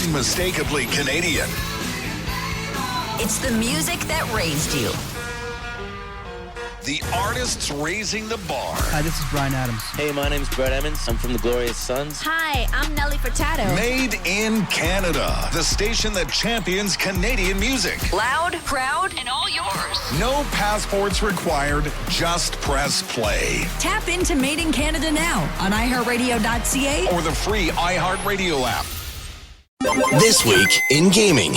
unmistakably Canadian. It's the music that raised you. The artists raising the bar. Hi, this is Brian Adams. Hey, my name's Brett Emmons. I'm from the Glorious Sons. Hi, I'm Nelly Furtado. Made in Canada. The station that champions Canadian music. Loud, proud, and all yours. No passports required. Just press play. Tap into Made in Canada now on iHeartRadio.ca or the free iHeartRadio app. This Week in Gaming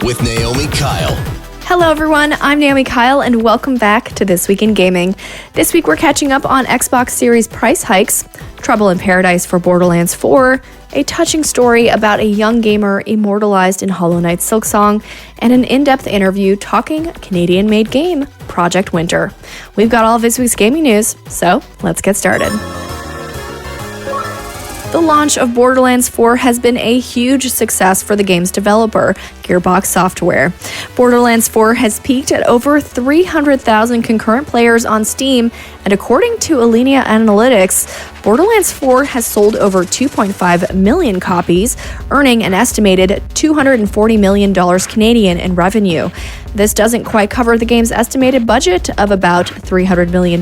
with Naomi Kyle. Hello everyone, I'm Naomi Kyle and welcome back to This Week in Gaming. This week we're catching up on Xbox Series price hikes, Trouble in Paradise for Borderlands 4, a touching story about a young gamer immortalized in Hollow Knight's Silksong, and an in-depth interview talking Canadian-made game, Project Winter. We've got all of this week's gaming news, so let's get started. The launch of Borderlands 4 has been a huge success for the game's developer, Gearbox Software. Borderlands 4 has peaked at over 300,000 concurrent players on Steam, and according to Alinea Analytics, Borderlands 4 has sold over 2.5 million copies, earning an estimated $240 million Canadian in revenue. This doesn't quite cover the game's estimated budget of about $300 million,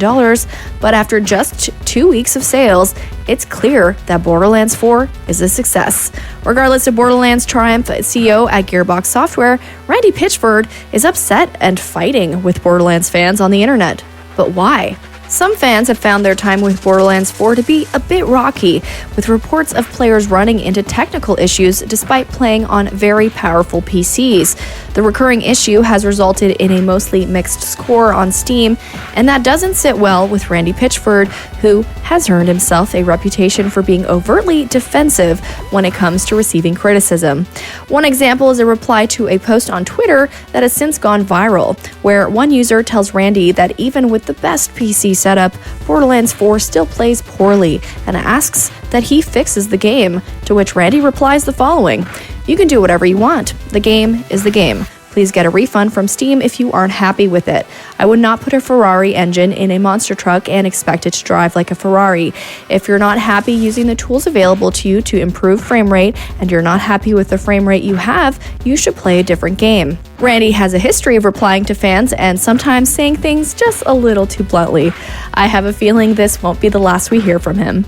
but after just 2 weeks of sales, it's clear that Borderlands 4 is a success. Regardless of Borderlands' triumph, CEO at Gearbox Software, Randy Pitchford, is upset and fighting with Borderlands fans on the internet. But why? Some fans have found their time with Borderlands 4 to be a bit rocky, with reports of players running into technical issues despite playing on very powerful PCs. The recurring issue has resulted in a mostly mixed score on Steam, and that doesn't sit well with Randy Pitchford, who has earned himself a reputation for being overtly defensive when it comes to receiving criticism. One example is a reply to a post on Twitter that has since gone viral, where one user tells Randy that even with the best PC setup, Borderlands 4 still plays poorly and asks that he fixes the game, to which Randy replies the following: "You can do whatever you want. The game is the game. Please get a refund from Steam if you aren't happy with it. I would not put a Ferrari engine in a monster truck and expect it to drive like a Ferrari. If you're not happy using the tools available to you to improve frame rate and you're not happy with the frame rate you have, you should play a different game." Randy has a history of replying to fans and sometimes saying things just a little too bluntly. I have a feeling this won't be the last we hear from him.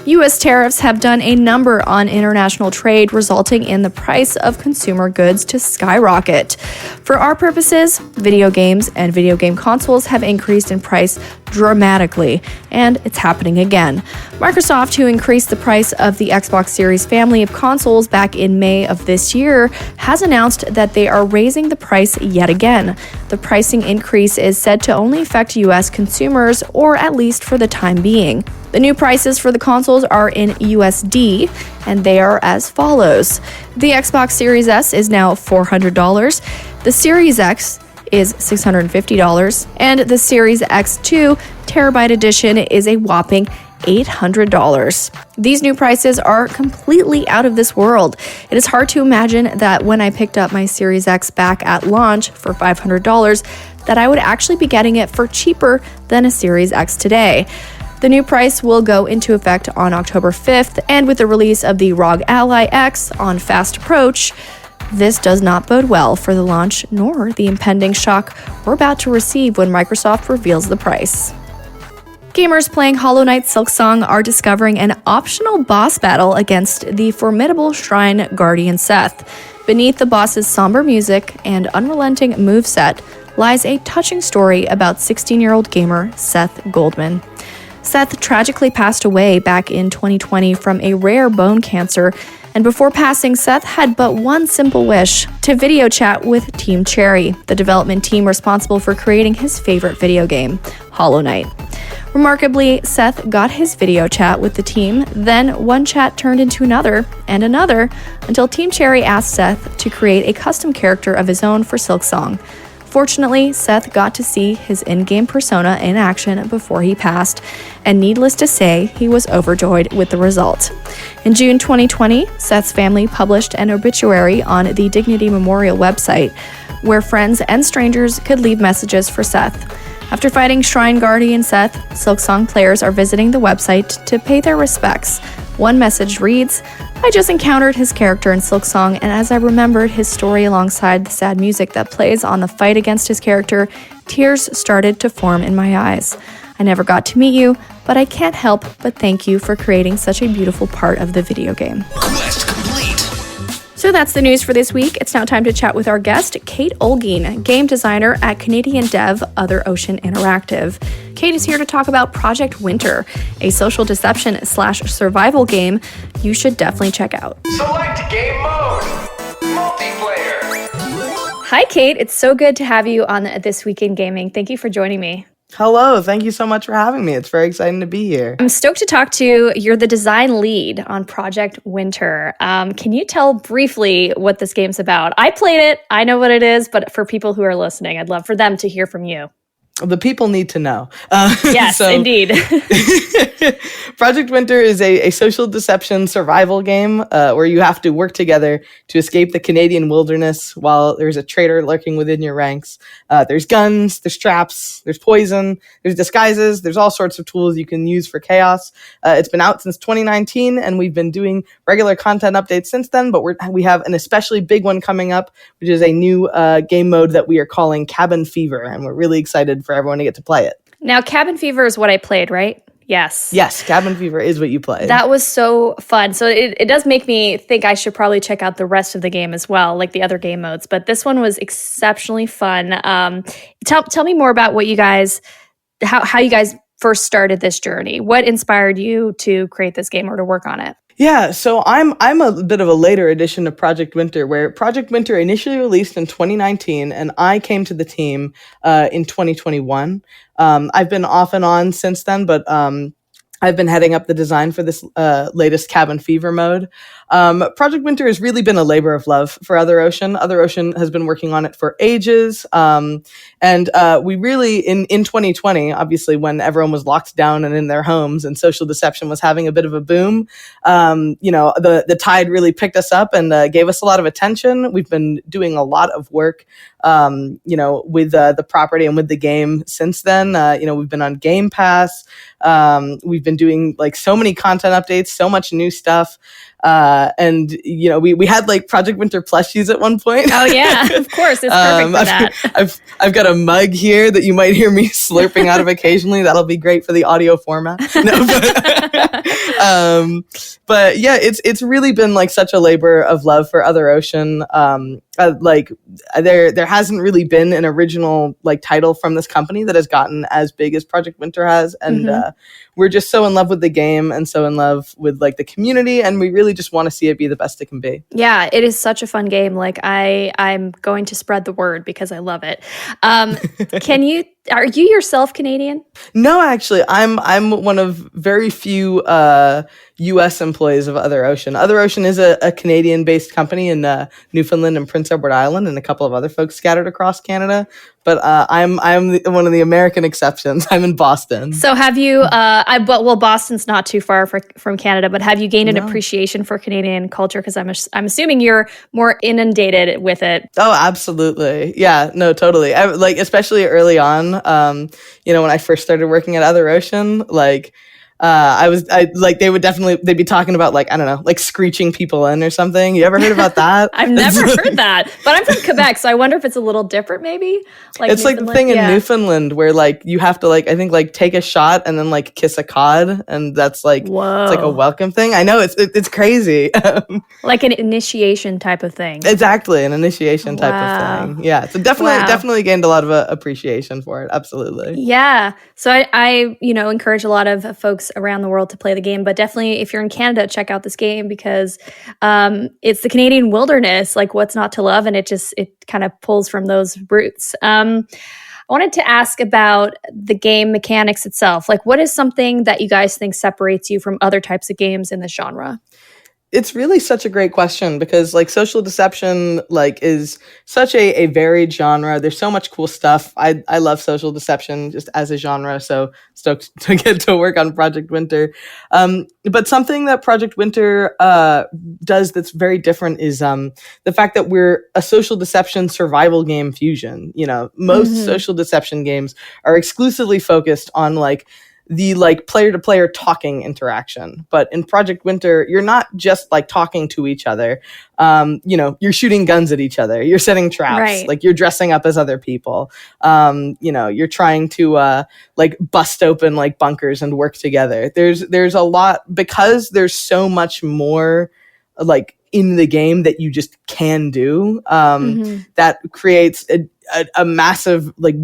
U.S. tariffs have done a number on international trade, resulting in the price of consumer goods to skyrocket. For our purposes, video games and video game consoles have increased in price dramatically, and it's happening again. Microsoft, who increased the price of the Xbox Series family of consoles back in May of this year, has announced that they are raising the price yet again. The pricing increase is said to only affect U.S. consumers, or at least for the time being. The new prices for the consoles are in USD, and they are as follows. The Xbox Series S is now $400, the Series X is $650, and the Series X2 Terabyte Edition is a whopping $800. These new prices are completely out of this world. It is hard to imagine that when I picked up my Series X back at launch for $500, that I would actually be getting it for cheaper than a Series X today. The new price will go into effect on October 5th, and with the release of the ROG Ally X on fast approach, this does not bode well for the launch nor the impending shock we're about to receive when Microsoft reveals the price. Gamers playing Hollow Knight's Silksong are discovering an optional boss battle against the formidable Shrine Guardian Seth. Beneath the boss's somber music and unrelenting moveset lies a touching story about 16-year-old gamer Seth Goldman. Seth tragically passed away back in 2020 from a rare bone cancer, and before passing, Seth had but one simple wish: to video chat with Team Cherry, the development team responsible for creating his favorite video game, Hollow Knight. Remarkably, Seth got his video chat with the team, then one chat turned into another, and another, until Team Cherry asked Seth to create a custom character of his own for Silksong. Fortunately, Seth got to see his in-game persona in action before he passed, and needless to say, he was overjoyed with the result. In June 2020, Seth's family published an obituary on the Dignity Memorial website, where friends and strangers could leave messages for Seth. After fighting Shrine Guardian Seth, Silksong players are visiting the website to pay their respects, One message reads, "I just encountered his character in Silksong, and as I remembered his story alongside the sad music that plays on the fight against his character, tears started to form in my eyes. I never got to meet you, but I can't help but thank you for creating such a beautiful part of the video game." Quest complete. So that's the news for this week. It's now time to chat with our guest, Kate Olguin, game designer at Canadian dev Other Ocean Interactive. Kate is here to talk about Project Winter, a social deception/survival game you should definitely check out. Select game mode. Multiplayer. Hi, Kate. It's so good to have you on This Week in Gaming. Thank you for joining me. Hello, thank you so much for having me. It's very exciting to be here. I'm stoked to talk to you. You're the design lead on Project Winter. Can you tell briefly what this game's about? I played it. I know what it is, but for people who are listening, I'd love for them to hear from you. The people need to know. Yes, indeed. Project Winter is a social deception survival game where you have to work together to escape the Canadian wilderness while there's a traitor lurking within your ranks. There's guns, there's traps, there's poison, there's disguises, there's all sorts of tools you can use for chaos. It's been out since 2019, and we've been doing regular content updates since then, but we have an especially big one coming up, which is a new game mode that we are calling Cabin Fever, and we're really excited for everyone to get to play it. Now, Cabin Fever is what I played, right? Yes. Yes, Cabin Fever is what you played. That was so fun. So it does make me think I should probably check out the rest of the game as well, like the other game modes. But this one was exceptionally fun. Tell me more about what you guys, how you guys first started this journey. What inspired you to create this game or to work on it? Yeah, so I'm a bit of a later edition of Project Winter, where Project Winter initially released in 2019, and I came to the team in 2021. I've been off and on since then, but I've been heading up the design for this latest Cabin Fever mode. Project Winter has really been a labor of love for Other Ocean. Other Ocean has been working on it for ages. And we really, in 2020, obviously, when everyone was locked down and in their homes and social deception was having a bit of a boom, the tide really picked us up and gave us a lot of attention. We've been doing a lot of work, with the property and with the game since then. We've been on Game Pass. We've been doing like so many content updates, so much new stuff. We had like Project Winter plushies at one point. Oh yeah, of course. It's perfect for that. I've got a mug here that you might hear me slurping out of occasionally. That'll be great for the audio format. But yeah, it's really been like such a labor of love for Other Ocean. There hasn't really been an original like title from this company that has gotten as big as Project Winter has, and we're just so in love with the game and so in love with like the community, and we really just want to see it be the best it can be. Yeah, it is such a fun game. Like I'm going to spread the word because I love it. Are you yourself Canadian? No, actually, I'm one of very few U.S. employees of Other Ocean. Other Ocean is a Canadian-based company in Newfoundland and Prince Edward Island, and a couple of other folks scattered across Canada. But I'm one of the American exceptions. I'm in Boston. So have you? Boston's not too far from Canada, but have you gained an appreciation for Canadian culture? Because I'm assuming you're more inundated with it. Oh, absolutely. Yeah, no, totally. Especially early on, when I first started working at Other Ocean, they'd be talking about like, I don't know, like screeching people in or something. You ever heard about that? I've never heard that, but I'm from Quebec, so I wonder if it's a little different maybe. Like it's like the thing in Newfoundland where like you have to like, I think like take a shot and then like kiss a cod, and that's like, whoa. It's like a welcome thing. I know it's crazy. Like an initiation type of thing. Exactly. An initiation type of thing. Yeah. So definitely gained a lot of appreciation for it. Absolutely. Yeah. So I encourage a lot of folks around the world to play the game, but definitely if you're in Canada, check out this game because it's the Canadian wilderness. Like, what's not to love? And it kind of pulls from those roots. I wanted to ask about the game mechanics itself. Like, what is something that you guys think separates you from other types of games in this genre? It's really such a great question because like social deception like is such a varied genre. There's so much cool stuff. I love social deception just as a genre, so stoked to get to work on Project Winter. But something that Project Winter does that's very different is the fact that we're a social deception survival game fusion. Most social deception games are exclusively focused on like the like player to player talking interaction. But in Project Winter, you're not just like talking to each other. You're shooting guns at each other. You're setting traps. Right. Like you're dressing up as other people. You're trying to like bust open like bunkers and work together. There's a lot, because there's so much more like in the game that you just can do. That creates a massive like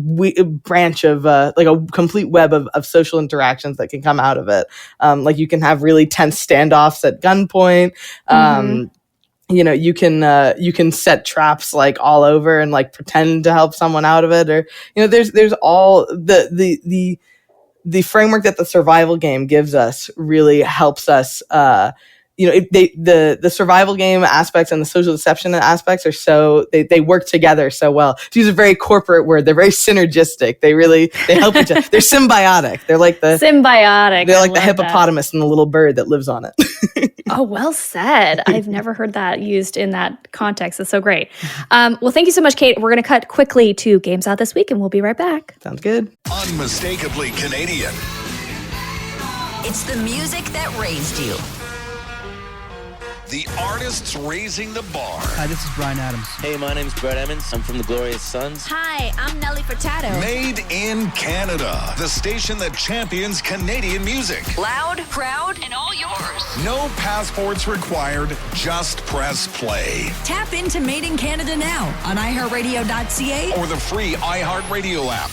branch of like a complete web of social interactions that can come out of it. Like you can have really tense standoffs at gunpoint. You can set traps like all over and like pretend to help someone out of it, or there's all the framework that the survival game gives us really helps us. The survival game aspects and the social deception aspects are so they work together so well. To use a very corporate word, they're very synergistic. They help each other. They're symbiotic. They're like the symbiotic. They're like the hippopotamus and the little bird that lives on it. Oh, well said. I've never heard that used in that context. That's so great. Well, thank you so much, Kate. We're going to cut quickly to Games Out This Week, and we'll be right back. Sounds good. Unmistakably Canadian. It's the music that raised you. The artists raising the bar. Hi, this is Brian Adams. Hey, my name's Brett Emmons. I'm from the Glorious Sons. Hi, I'm Nelly Furtado. Made in Canada. The station that champions Canadian music. Loud, proud, and all yours. No passports required. Just press play. Tap into Made in Canada now on iHeartRadio.ca Or the free iHeartRadio app.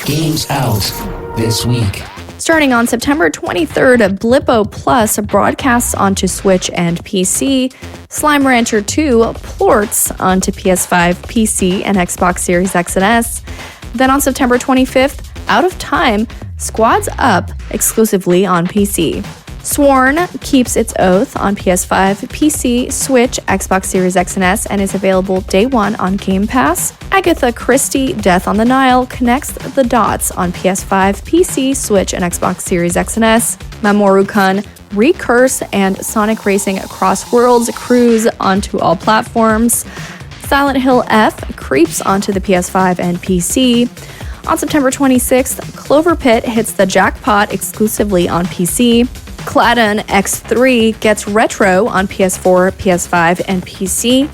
Games Out This Week. Starting on September 23rd, Blippo Plus broadcasts onto Switch and PC. Slime Rancher 2 ports onto PS5, PC, and Xbox Series X and S. Then on September 25th, Out of Time squads up exclusively on PC. Sworn keeps its oath on PS5, PC, Switch, Xbox Series X and S, and is available day one on Game Pass. Agatha Christie, Death on the Nile connects the dots on PS5, PC, Switch, and Xbox Series X and S. Mamoru-kun, Recurse, and Sonic Racing Across Worlds cruise onto all platforms. Silent Hill F creeps onto the PS5 and PC. On September 26th, Clover Pit hits the jackpot exclusively on PC. Claddon X3 gets retro on PS4, PS5, and PC.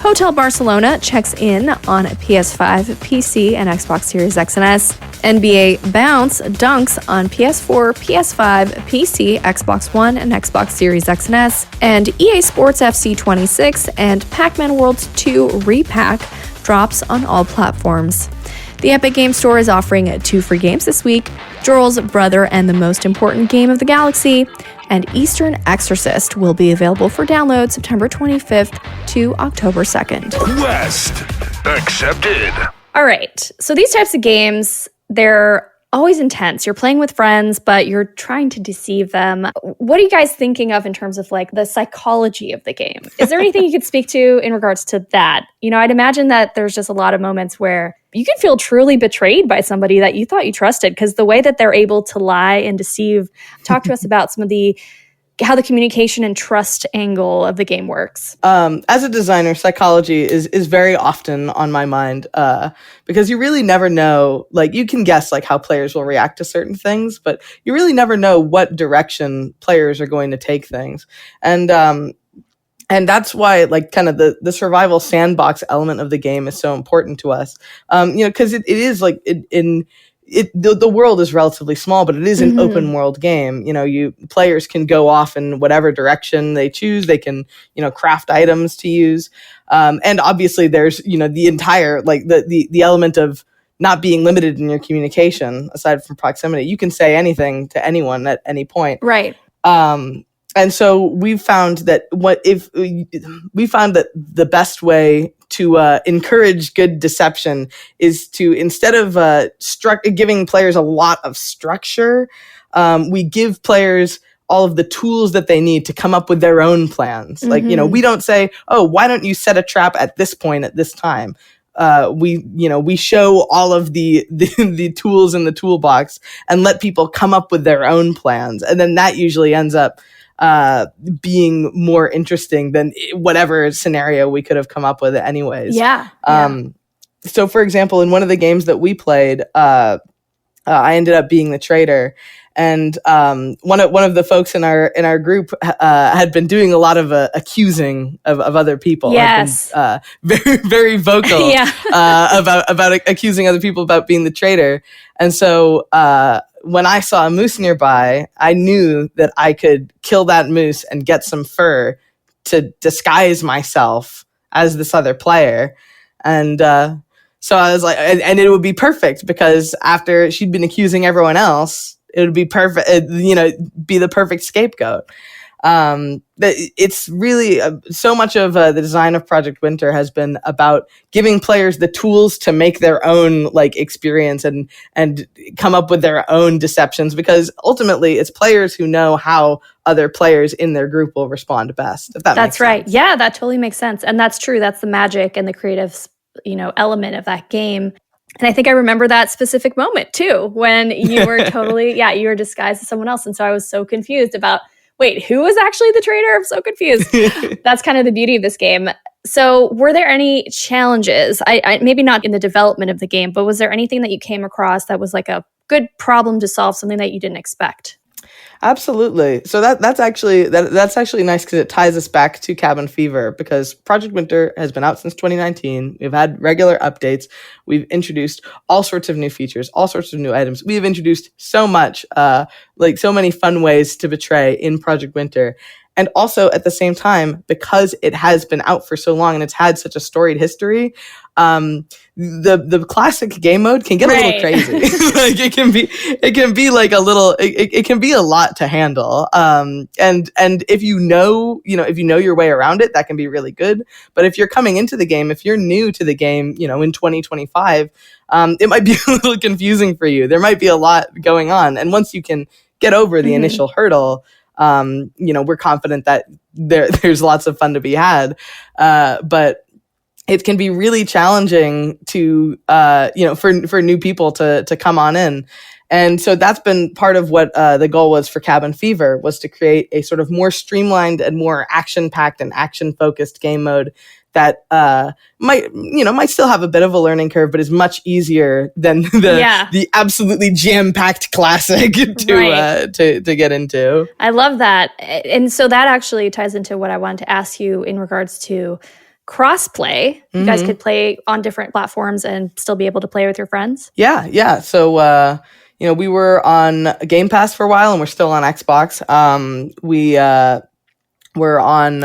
Hotel Barcelona checks in on PS5, PC, and Xbox Series X and S. NBA Bounce dunks on PS4, PS5, PC, Xbox One, and Xbox Series X and S. And EA Sports FC 26 and Pac-Man World 2 Repack drops on all platforms. The Epic Game Store is offering 2 free games this week: Joral's Brother and the Most Important Game of the Galaxy, and Eastern Exorcist will be available for download September 25th to October 2nd. Quest accepted. All right, so these types of games, they're always intense. You're playing with friends, but you're trying to deceive them. What are you guys thinking of in terms of like the psychology of the game? Is there anything you could speak to in regards to that? I'd imagine that there's just a lot of moments where you can feel truly betrayed by somebody that you thought you trusted, because the way that they're able to lie and deceive. Talk to us about some of how the communication and trust angle of the game works. As a designer, psychology is very often on my mind, because you really never know, like you can guess like how players will react to certain things, but you really never know what direction players are going to take things. And that's why like kind of the survival sandbox element of the game is so important to us. Because it is like the world is relatively small, but it is an open world game. Players can go off in whatever direction they choose. They can, craft items to use. And obviously there's, the entire, like the element of not being limited in your communication aside from proximity. You can say anything to anyone at any point. Right. And so we found that the best way to encourage good deception is to, instead of giving players a lot of structure, we give players all of the tools that they need to come up with their own plans. Like, we don't say, oh, why don't you set a trap at this point at this time? We show all of the tools in the toolbox and let people come up with their own plans. And then that usually ends up being more interesting than whatever scenario we could have come up with anyways. Yeah. So for example, in one of the games that we played, I ended up being the traitor. And one of the folks in our group had been doing a lot of accusing of other people. Yes, had been, very very vocal about accusing other people about being the traitor. And so when I saw a moose nearby, I knew that I could kill that moose and get some fur to disguise myself as this other player. And so I was like, and it would be perfect because after she'd been accusing everyone else, it would be perfect, be the perfect scapegoat. It's really so much of the design of Project Winter has been about giving players the tools to make their own experience and come up with their own deceptions, because ultimately it's players who know how other players in their group will respond best. If that that's makes right. sense. Yeah, that totally makes sense. And that's true. That's the magic and the creative, element of that game. And I think I remember that specific moment too, when you were totally, you were disguised as someone else. And so I was so confused about, wait, who was actually the traitor? I'm so confused. That's kind of the beauty of this game. So were there any challenges? I maybe not in the development of the game, but was there anything that you came across that was like a good problem to solve, something that you didn't expect? Absolutely. So that's actually nice because it ties us back to Cabin Fever, because Project Winter has been out since 2019. We've had regular updates. We've introduced all sorts of new features, all sorts of new items. We have introduced so much, so many fun ways to betray in Project Winter. And also at the same time, because it has been out for so long and it's had such a storied history, the classic game mode can get a little crazy. it can be like a little, it can be a lot to handle. And if you know your way around it, that can be really good. But if you're coming into the game, if you're new to the game, in 2025, it might be a little confusing for you. There might be a lot going on. And once you can get over the initial hurdle, we're confident that there's lots of fun to be had. But it can be really challenging to, for new people to come on in. And so that's been part of what the goal was for Cabin Fever, was to create a sort of more streamlined and more action-packed and action-focused game mode that might still have a bit of a learning curve, but is much easier than the absolutely jam-packed classic to get into. I love that. And so that actually ties into what I wanted to ask you in regards to crossplay. You guys could play on different platforms and still be able to play with your friends? Yeah. So, we were on Game Pass for a while, and we're still on Xbox. We're on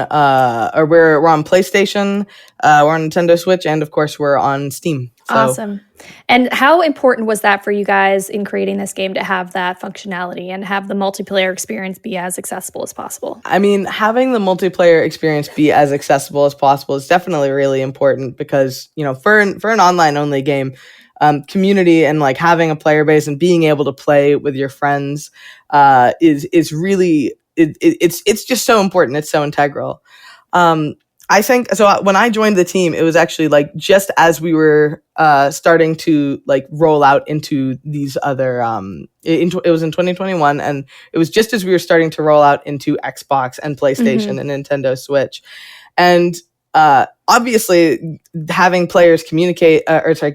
PlayStation, we're on Nintendo Switch, and of course we're on Steam. So. Awesome. And how important was that for you guys in creating this game to have that functionality and have the multiplayer experience be as accessible as possible? I mean, having the multiplayer experience be as accessible as possible is definitely really important because, for an online only game, community and having a player base and being able to play with your friends is really it's just so important. It's so integral. I think so. When I joined the team, it was actually just as we were starting to roll out into these other. It was in 2021, and it was just as we were starting to roll out into Xbox and PlayStation and Nintendo Switch, and obviously having players communicate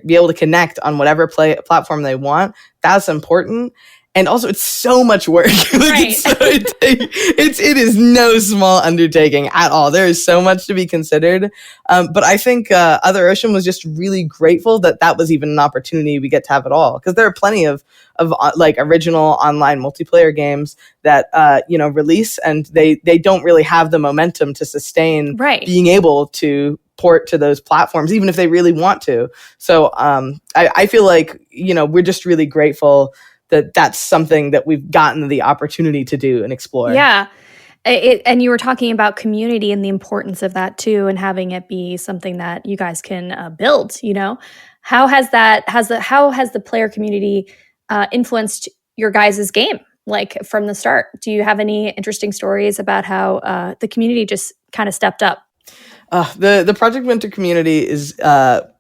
be able to connect on whatever platform they want, that's important. And also, it's so much work. It is no small undertaking at all. There is so much to be considered. But I think Other Ocean was just really grateful that was even an opportunity we get to have at all. Because there are plenty of original online multiplayer games that release, and they don't really have the momentum to sustain being able to port to those platforms, even if they really want to. So I feel like we're just really grateful that's something that we've gotten the opportunity to do and explore. Yeah. And you were talking about community and the importance of that too, and having it be something that you guys can build, How has the player community influenced your guys' game, from the start? Do you have any interesting stories about how the community just kind of stepped up? The Project Winter community is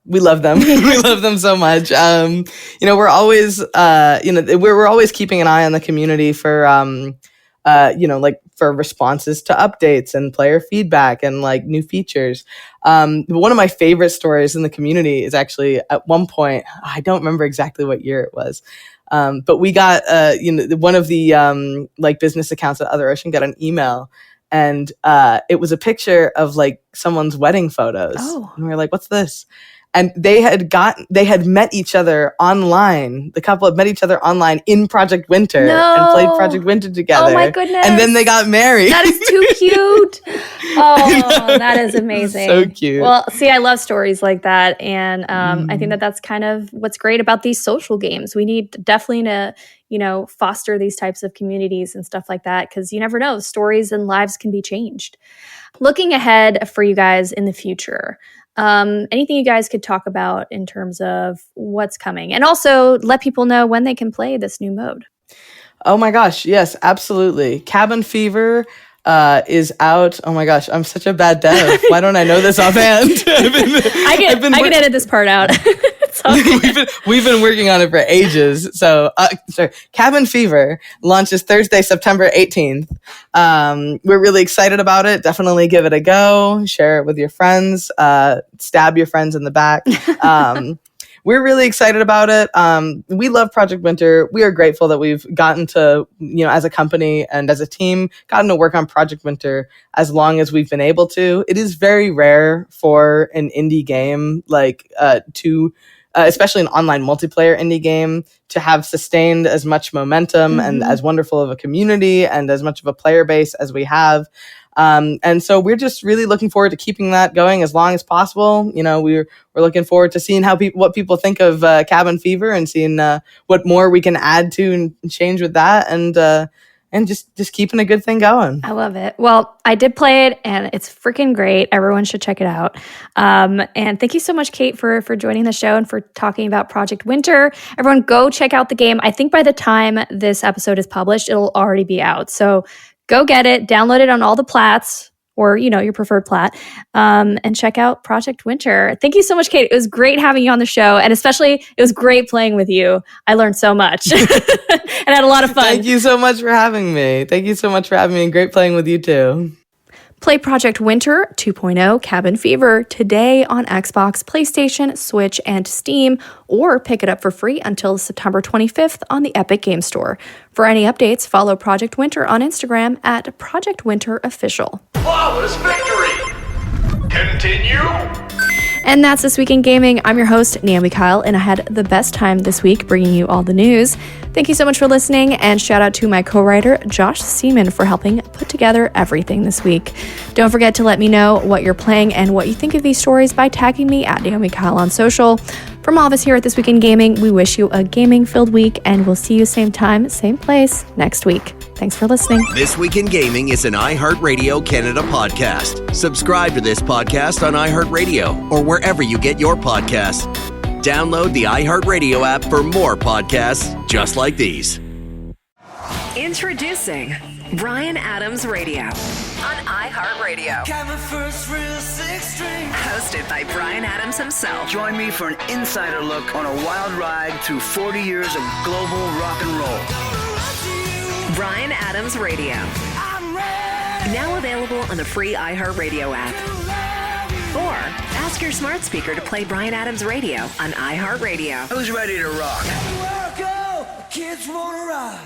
we love them. We love them so much. We're always we're always keeping an eye on the community for for responses to updates and player feedback and new features. One of my favorite stories in the community is actually at one point, I don't remember exactly what year it was, But we got, one of the like business accounts at Other Ocean got an email, and it was a picture of like someone's wedding photos. Oh. And we were like, what's this? And they had met each other online. The couple had met each other online in Project Winter and played Project Winter together. Oh my goodness. And then they got married. That is too cute. Oh, that is amazing. So cute. Well, see, I love stories like that. And I think that that's kind of what's great about these social games. We need definitely to, foster these types of communities and stuff like that, because you never know, stories and lives can be changed. Looking ahead for you guys in the future, anything you guys could talk about in terms of what's coming, and also let people know when they can play this new mode. Oh my gosh, yes, absolutely. Cabin Fever is out. Oh my gosh, I'm such a bad dev. Why don't I know this offhand? I can edit this part out. It's okay. we've been working on it for ages. So, Cabin Fever launches Thursday, September 18th. We're really excited about it. Definitely give it a go. Share it with your friends. Stab your friends in the back. We're really excited about it. We love Project Winter. We are grateful that we've gotten to, as a company and as a team, gotten to work on Project Winter as long as we've been able to. It is very rare for an indie game especially an online multiplayer indie game, to have sustained as much momentum and as wonderful of a community and as much of a player base as we have. And so we're just really looking forward to keeping that going as long as possible. We're looking forward to seeing what people think of Cabin Fever, and seeing what more we can add to and change with that, and just keeping a good thing going. I love it. Well, I did play it, and it's freaking great. Everyone should check it out. And thank you so much, Kate, for joining the show and for talking about Project Winter. Everyone, go check out the game. I think by the time this episode is published, it'll already be out. So go get it, download it on all the plats, or, your preferred plat, and check out Project Winter. Thank you so much, Kate. It was great having you on the show, and especially it was great playing with you. I learned so much and had a lot of fun. Thank you so much for having me. And great playing with you too. Play Project Winter 2.0 Cabin Fever today on Xbox, PlayStation, Switch, and Steam, or pick it up for free until September 25th on the Epic Game Store. For any updates, follow Project Winter on Instagram at Project Winter Official. Flawless victory! Continue! And that's This Week in Gaming. I'm your host, Naomi Kyle, and I had the best time this week bringing you all the news. Thank you so much for listening, and shout out to my co-writer, Josh Seaman, for helping put together everything this week. Don't forget to let me know what you're playing and what you think of these stories by tagging me at Naomi Kyle on social. From all of us here at This Week in Gaming, we wish you a gaming-filled week, and we'll see you same time, same place next week. Thanks for listening. This Week in Gaming is an iHeartRadio Canada podcast. Subscribe to this podcast on iHeartRadio or wherever you get your podcasts. Download the iHeartRadio app for more podcasts just like these. Introducing Bryan Adams Radio on iHeartRadio. Hosted by Bryan Adams himself. Join me for an insider look on a wild ride through 40 years of global rock and roll. Bryan Adams Radio. Now available on the free iHeartRadio app. Or ask your smart speaker to play Bryan Adams Radio on iHeartRadio. Who's ready to rock? Kids wanna rock.